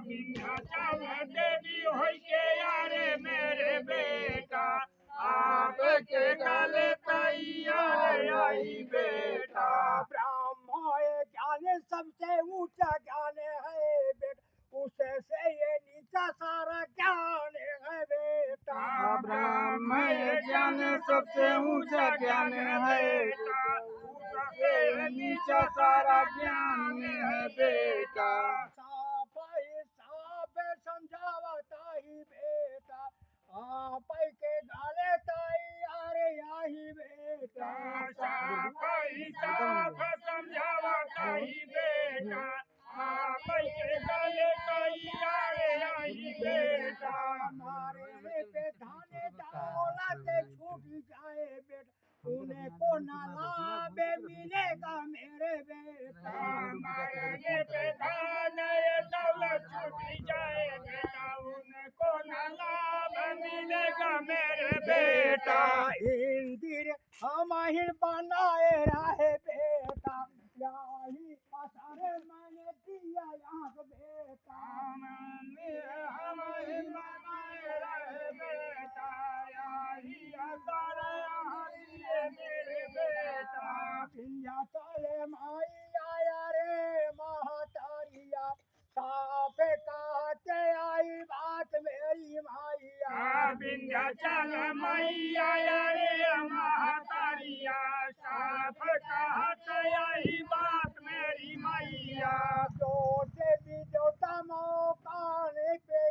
विंध्याचल देवी होई के यारे मेरे बेटा आपके गले तैयार आई बेटा। ब्रह्म ज्ञान सबसे ऊंचा ज्ञान है बेटा, उसे से ये नीचा सारा ज्ञान है बेटा। ब्रह्म ज्ञान सबसे ऊंचा ज्ञान है उससे नीचा सारा ज्ञान है बेटा। साफ समझावता ही बेटा, आप के गाले तैयार आई बेटा। साफ समझावता ही बेटा आप के गले तैयार आई बेटा। हमारे पे धाने दौलत छूट जाए बेटा, उन्हें को ना लाभे मिलेगा मेरे बेटा। हमारे पे धाने दौलत छूट जाए बेटा उनको ना लाभ मिलेगा मेरे बेटा। इंदिर हमारे बनाए रहे बेटा, यही असर मैंने दिया यहाँ बेटा। हमारे बनाए रहे बेटा यही असर यहाँ दिए मेरे बेटा। विंध्याचल माई आया रे महातारिया, साफ कहते आई बात मेरी माइया। विंध्याचल मैया रे महातारिया साफ कहत यही बात मेरी मैया। जो देवी देवता मौकाने पे है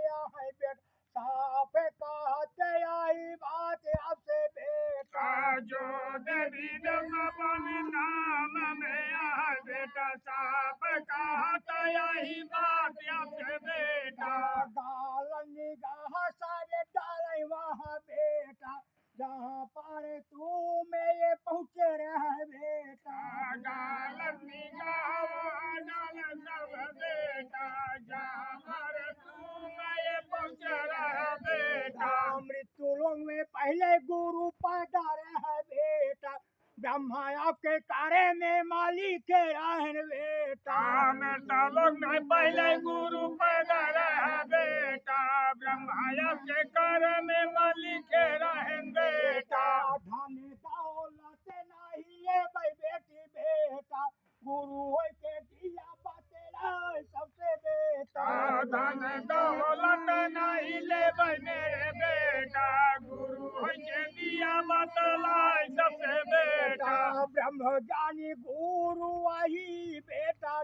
बेटा, साफ कहते आई बात आपसे बेटा। जो देवी देवता नाम में यहाँ बेटा साफ कहत यही बात आपसे बेटा। गाल निगाह सारे डाले वहाँ बेटा, जहाँ पर तू में ये पहुँचे रहे बेटा। डाल निगाह डाल सब बेटा जहाँ पर तू मैं पहुँच रहा बेटा। मृत्यु लोक में पहले गुरु पैदा रहे बेटा, ब्रह्मा आपके कार्य में मालिक रहन बेटा। लोक में पहले गुरु पैदा रहा बेटा ब्रह्मा के कार्य में मालिक रहन बेटा। धन दौलत नहीं ले बेटी बेटा, गुरु होय के दिया बतेला सबसे बेटा। धन दौलत नहीं ले मेरे बेटा गुरु होय के दिया बतला सबसे बेटा। ब्रह्म ज्ञानी गुरु आई बेटा,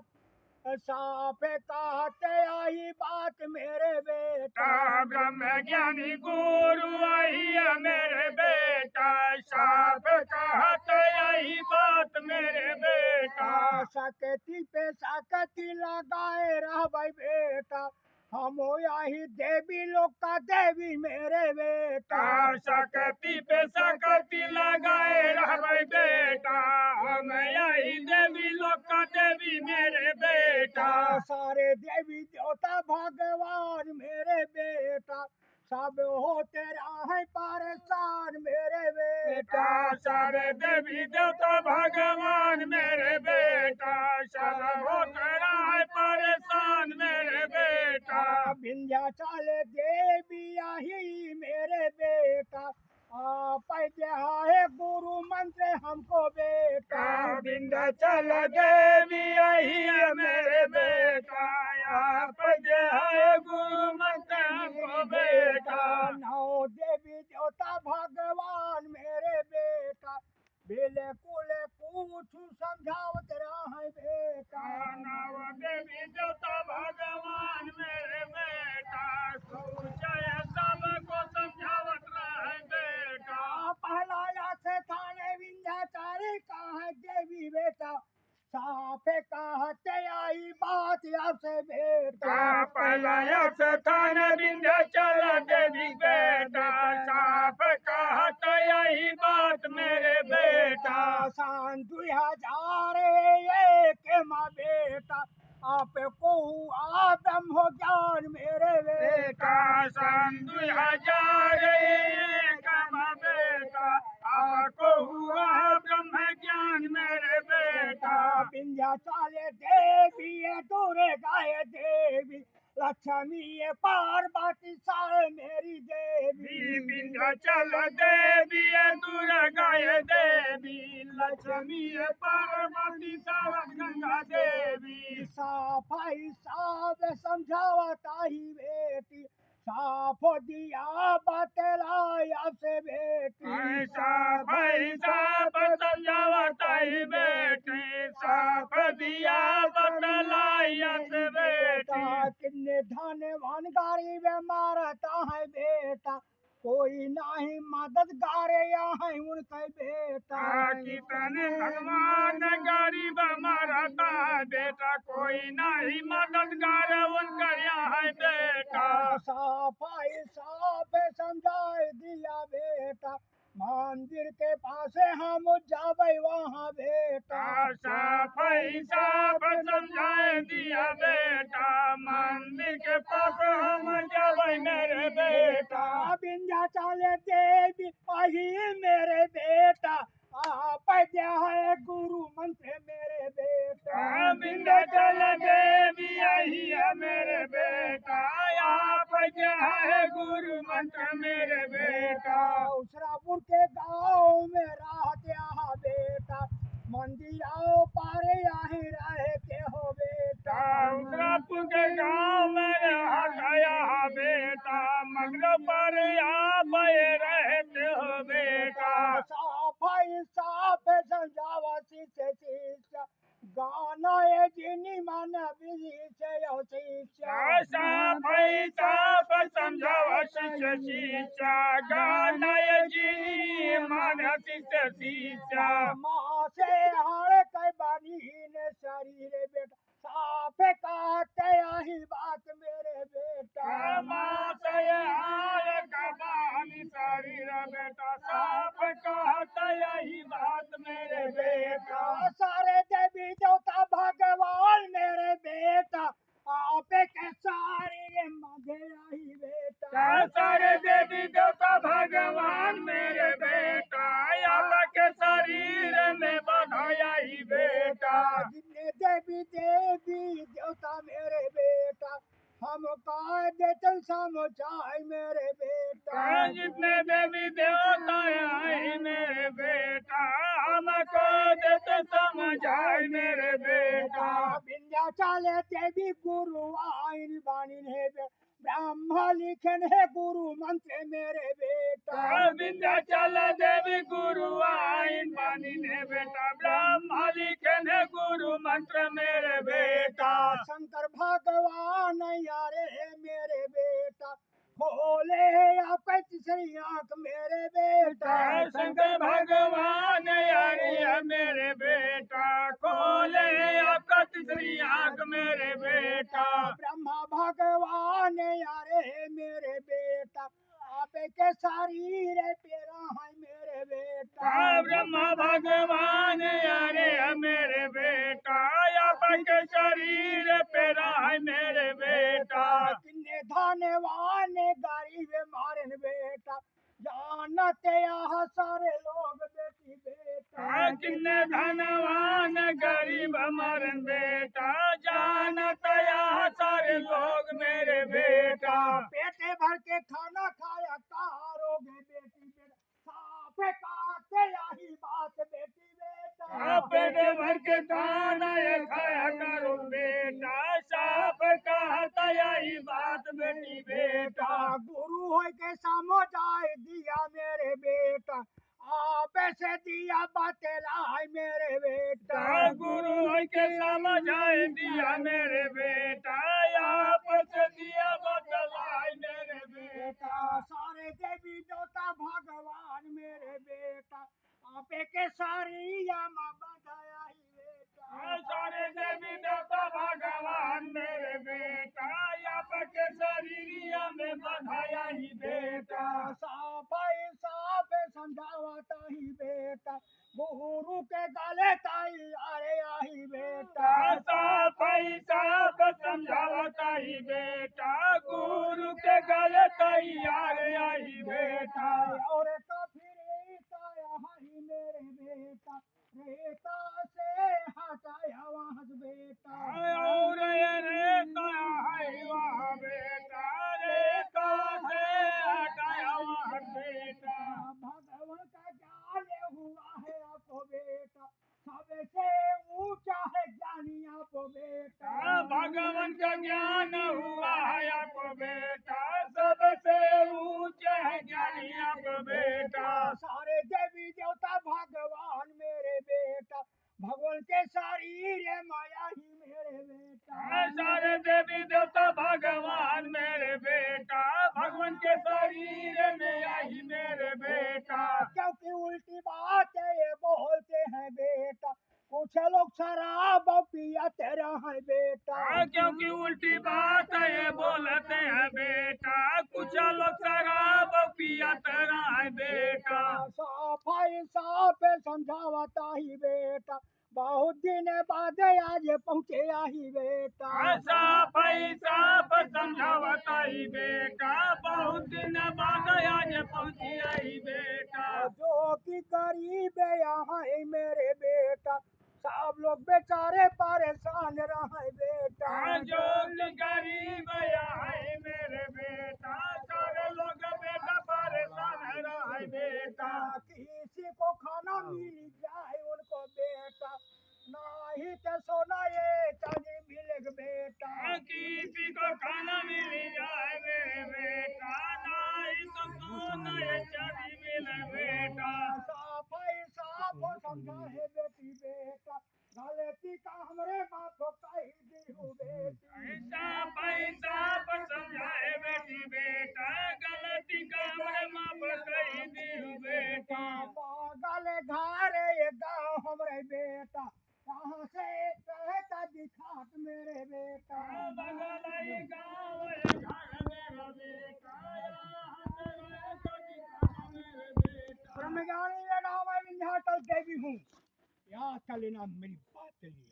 साफ कहते आई बात मेरे बेटा। ब्रह्म ज्ञानी गुरु आई मेरे बेटा साफ कहते यही बात मेरे बेटा। सकती पे सकती लगाए रह बेटा, हम यही देवी लोक का देवी मेरे बेटा। सकती पे सकती लगाए रह बेटा हम यही देवी लोक का देवी मेरे बेटा। सारे देवी देवता भगवान मेरे बेटा, सब होते रहे परेशान मेरे बेटा। सारे देवी देवता भगवान मेरे बेटा सब होते रहे परेशान मेरे बेटा। विंध्याचल देवी आई मेरे बेटा, आप है गुरु मंत्र हमको बेटा। विंध्याचल देवी आई मेरे बेटा आप है गुरु मंत्र हमको बेटा। नौ देवी देवता भगवान मेरे बेटा, बिल्कुल कुछ समझावत रहे बेटा। नव देवी देवता भगवान मेरे बेटा सोचे सबको समझावत रहे बेटा। पहला से थाने विंध्याचल कहा देवी बेटा, साफ कहते आई बात आपसे बेटा। पहला से थाने विंध्याचल देवी बेटा साफ कहते यही बात मेरे बेटा। सन 2001 माँ बेटा, आपको हुआ ब्रह्म ज्ञान मेरे बेटा। सन 2001 में बेटा आपको हुआ ब्रह्म ज्ञान मेरे बेटा विंध्याचल देवी ये दुर्गा ये देवी लक्ष्मी ये पार्वती सार मेरी देवी विंध्याचल देवी दुर्गा देवी लक्ष्मी पार्वती सारद गंगा देवी साफाई साफ समझावता ही बेटी साफ दिया बतलाया से बेटी साफ समझावता ही बेटी साफ दिया बतलाया से बेटी किन्ने धनवान गरीब मारता है बेटा कोई नहीं मददगार यहाँ उनके बेटा कितने भगवान गरीब मारता है बेटा कोई नहीं मददगार उनका यहाँ बेटा सफाई साफ समझाए दिया बेटा मंदिर के पास हम जावे वहाँ बेटा सफाई साफ समझाए दिया बेटा मंदिर के पास हम जावे मेरे बेटा विंध्याचल देवी वही मेरे बेटा आप है गुरु मंत्र मेरे बेटा विंध्याचल देवी यही है मेरे बेटा आप है गुरु मंत्र मेरे बेटा उसरापुर के गाँव में रहते यहाँ बेटा मंदिर आओ पारे यहीं रहते हो बेटा उसरापुर के गाँव में रहता बेटा मंदिर पर आप रहते हो बेटा सफाई साफ समझावा शिष्य गाना ये जिनी मन शिष्य सफाई साफ समझावा शिष्य गाना ये जिनी मन शिष्य माँ से हार कई बानी ने शरीर बेटा साफ काटे यही बात मेरे बेटा माँ से हार का बानी शरीर बेटा साफ कहता यही बात मेरे बेटा सारे देवी देवता भगवान मेरे बेटा आप के सारे मधे यही बेटा सारे देवी देवता भगवान मेरे बेटा आपके शरीर में बधाया ही बेटा जितने देवी देवता मेरे बेटा हम कह देते समझाए मेरे बेटा जितने देवी देवता आए मेरे बेटा हमको देते समझाए मेरे बेटा विंध्याचल देवी गुरु आइन बानी है ब्रह्मा लिखन है गुरु मंत्र मेरे बेटा विंध्याचल देवी गुरु आइन बानी ने बेटा ब्रह्मा लिखन है गुरु मंत्र मेरे बेटा शंकर भगवान यारे है मेरे बेटा खोले आप तीसरी आंख मेरे बेटा शंकर भगवान यारे है मेरे बेटा खोले आपका तीसरी आंख मेरे बेटा ब्रह्मा भगवान यारे है मेरे बेटा आप के शरीर पेरा है मेरे बेटा ब्रह्मा भगवान यारे है मेरे बेटा आपके शरीर पेरा है मेरे बेटा किन्ने धनवान गरीब मारन बेटा जानते यहाँ सारे लोग बेटी बेटा किन्ने धनवान गरीब मरन बेटा जानता यहाँ सारे लोग मेरे बेटा पेटे भर के खाना खाया कहारोगे बेटी बेटा साफ काटे यही बात बेटी बेटा पेट भर के खाना ये खाया करो बेटा साफ कहता यही बात बेटी बेटा गुरु हो के समझाए दिया मेरे बेटा आप से दिया बतलाए मेरे बेटा गुरु के समझाए दिया मेरे बेटा आप से दिया बतलाए मेरे बेटा सारे देवी देवता भगवान मेरे बेटा आप के सारी यामा बधाया ही बेटा सारे देवी देवता भगवान मेरे बेटा आपके शरीरिया में बधाया ही बेटा सफाई साफ समझावता ही बेटा गुरु के गले ताई अरे आई बेटा सफाई साफ समझावता ही बेटा गुरु के गले तैयार आई बेटा और तो फिर बेटा रेता से हटाया वहाँ से बेटा और ये रेता है वहाँ बेटा रेता से हटाया वहाँ बेटा भगवान का ज्ञान हुआ है आपको बेटा सबसे ऊंचा है ज्ञानी आपको बेटा भगवान का ज्ञान हुआ है आपको बेटा सबसे ऊंचे है ज्ञानी आप बेटा सारे देवी देवता भगवान मेरे बेटा भगवान के शरीर है माया ही मेरे बेटा सारे देवी देवता भगवान मेरे बेटा भगवान के शरीर में आई मेरे बेटा क्योंकि उल्टी बात है ये बोलते हैं बेटा कुछ लोग शराब पिया तेरा है बेटा क्योंकि उल्टी बात है ये बोलते हैं बेटा कुछ लोग शराब पिया तेरा है बेटा सफाई साफ समझावता ही बेटा बहुत दिन बाद आज पहुँचे ही बेटा सफाई साफ समझावता ही बेटा बहुत दिन बाद आज पहुंची आई बेटा जो कि गरीब यहाँ है मेरे बेटा सब लोग बेचारे परेशान रहे बेटा जो कि गरीब है मेरे बेटा सारे लोग बेटा परेशान रहे बेटा किसी को खाना मिल जाए उनको बेटा नहीं तो सोना ये चांदी मिलेगा बेटा किसी को खाना मिल जाए मेरे बेटा नहीं तो सोना ये चांदी मिले बेटा सफाई साफ समझा है बेटी बेटा गलती का हमरे बाप को कही दी हूँ बेटी पैसा पर समझाए बेटी बेटा गलती का हमरे माँ पर कही दी बेटा पागल घर ये गाँव हमरे बेटा कहाँ से कहता दिखात मेरे बेटा बगल गाँव घर मेरा बेटा यहाँ तो दिखा मेरे बेटा ब्रह्मज्ञानी बेटा मैं विंध्याचल देवी हूँ यहाँ चलेना मेरी बात चलिए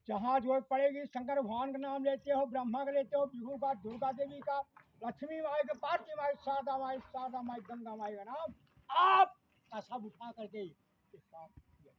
जहाँ जो पड़ेगी शंकर भगवान का नाम लेते हो ब्रह्मा का लेते हो विभू का दुर्गा देवी का लक्ष्मी माई का पार्वती माई शारदा माई गंगा माई का नाम आप का सब उठा करके इस काम किया।